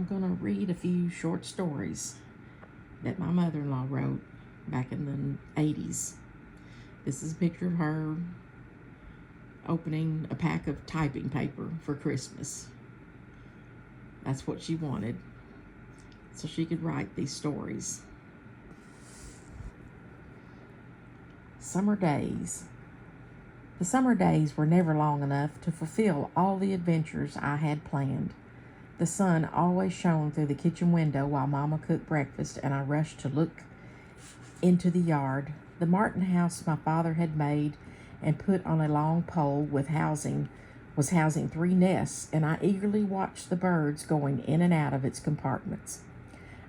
I'm going to read a few short stories that my mother-in-law wrote back in the 80s. This is a picture of her opening a pack of typing paper for Christmas. That's what she wanted, so she could write these stories. Summer days. The summer days were never long enough to fulfill all the adventures I had planned. The sun always shone through the kitchen window while Mama cooked breakfast, and I rushed to look into the yard. The Martin house my father had made and put on a long pole was housing 3 nests, and I eagerly watched the birds going in and out of its compartments.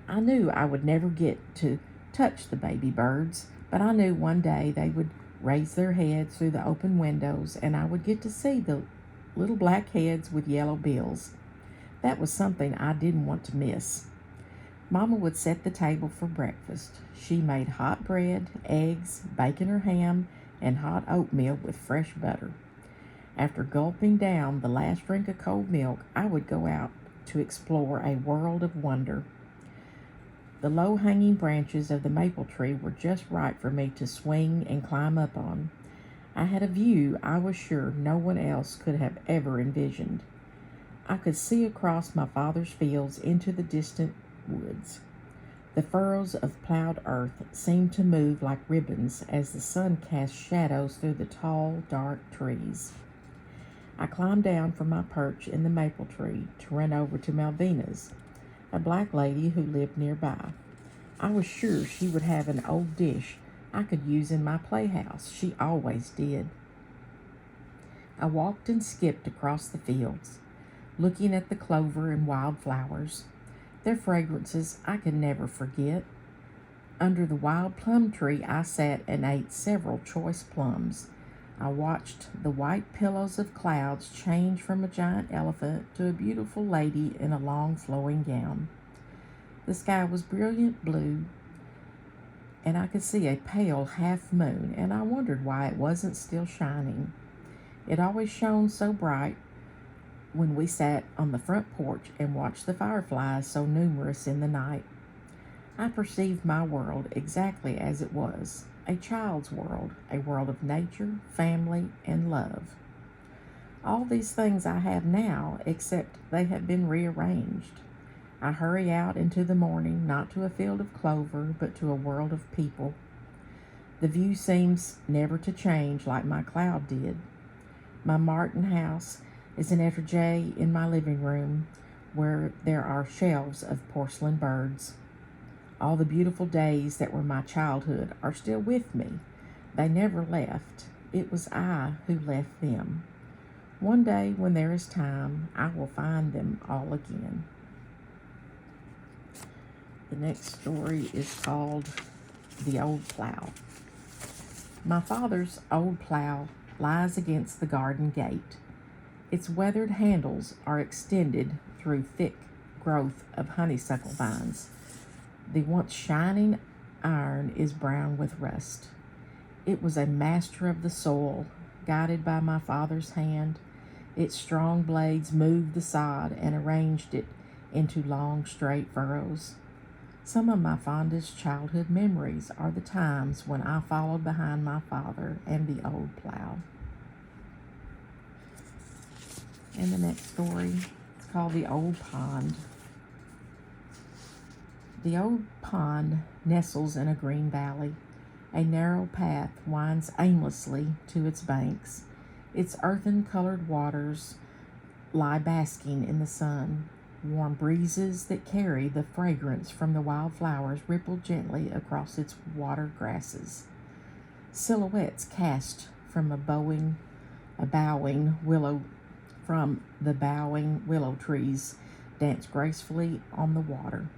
I knew I would never get to touch the baby birds, but I knew one day they would raise their heads through the open windows, and I would get to see the little black heads with yellow bills. That was something I didn't want to miss. Mama would set the table for breakfast. She made hot bread, eggs, bacon or ham, and hot oatmeal with fresh butter. After gulping down the last drink of cold milk, I would go out to explore a world of wonder. The low-hanging branches of the maple tree were just right for me to swing and climb up on. I had a view I was sure no one else could have ever envisioned. I could see across my father's fields into the distant woods. The furrows of plowed earth seemed to move like ribbons as the sun cast shadows through the tall, dark trees. I climbed down from my perch in the maple tree to run over to Malvina's, a black lady who lived nearby. I was sure she would have an old dish I could use in my playhouse. She always did. I walked and skipped across the fields, looking at the clover and wildflowers. Their fragrances I could never forget. Under the wild plum tree, I sat and ate several choice plums. I watched the white pillows of clouds change from a giant elephant to a beautiful lady in a long flowing gown. The sky was brilliant blue, and I could see a pale half moon, and I wondered why it wasn't still shining. It always shone so bright when we sat on the front porch and watched the fireflies so numerous in the night. I perceived my world exactly as it was, a child's world, a world of nature, family, and love. All these things I have now, except they have been rearranged. I hurry out into the morning, not to a field of clover, but to a world of people. The view seems never to change like my cloud did. My Martin house is an etagere in my living room where there are shelves of porcelain birds. All the beautiful days that were my childhood are still with me. They never left. It was I who left them. One day, when there is time, I will find them all again. The next story is called The Old Plow. My father's old plow lies against the garden gate. Its weathered handles are extended through thick growth of honeysuckle vines. The once shining iron is brown with rust. It was a master of the soil, guided by my father's hand. Its strong blades moved the sod and arranged it into long, straight furrows. Some of my fondest childhood memories are the times when I followed behind my father and the old plow. And the next story, it's called The Old Pond. The old pond nestles in a green valley. A narrow path winds aimlessly to its banks. Its earthen-colored waters lie basking in the sun. Warm breezes that carry the fragrance from the wildflowers ripple gently across its water grasses. Silhouettes cast from the bowing willow trees dance gracefully on the water.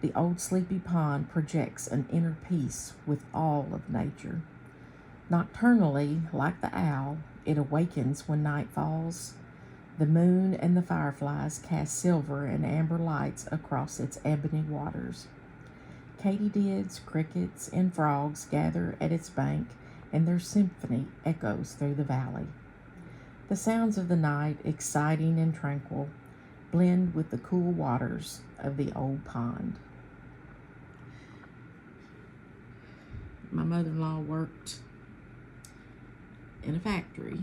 The old sleepy pond projects an inner peace with all of nature. Nocturnally, like the owl, it awakens when night falls. The moon and the fireflies cast silver and amber lights across its ebony waters. Katydids, crickets, and frogs gather at its bank, and their symphony echoes through the valley. The sounds of the night, exciting and tranquil, blend with the cool waters of the old pond. My mother-in-law worked in a factory,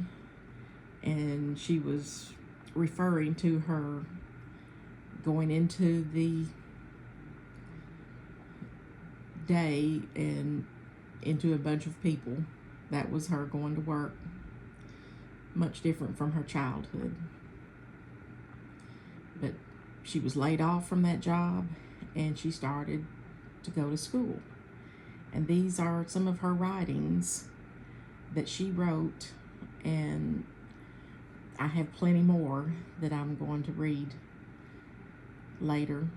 and she was referring to her going into the day and into a bunch of people. That was her going to work. Much different from her childhood. But she was laid off from that job, and she started to go to school. And these are some of her writings that she wrote, and I have plenty more that I'm going to read later.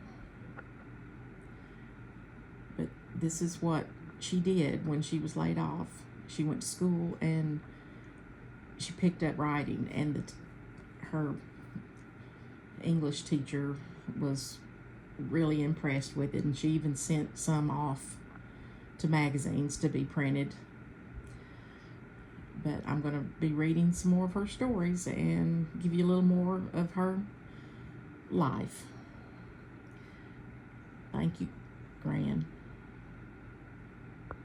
But this is what she did when she was laid off. She went to school and she picked up writing, and her English teacher was really impressed with it, and she even sent some off to magazines to be printed. But I'm going to be reading some more of her stories and give you a little more of her life. Thank you, Gran.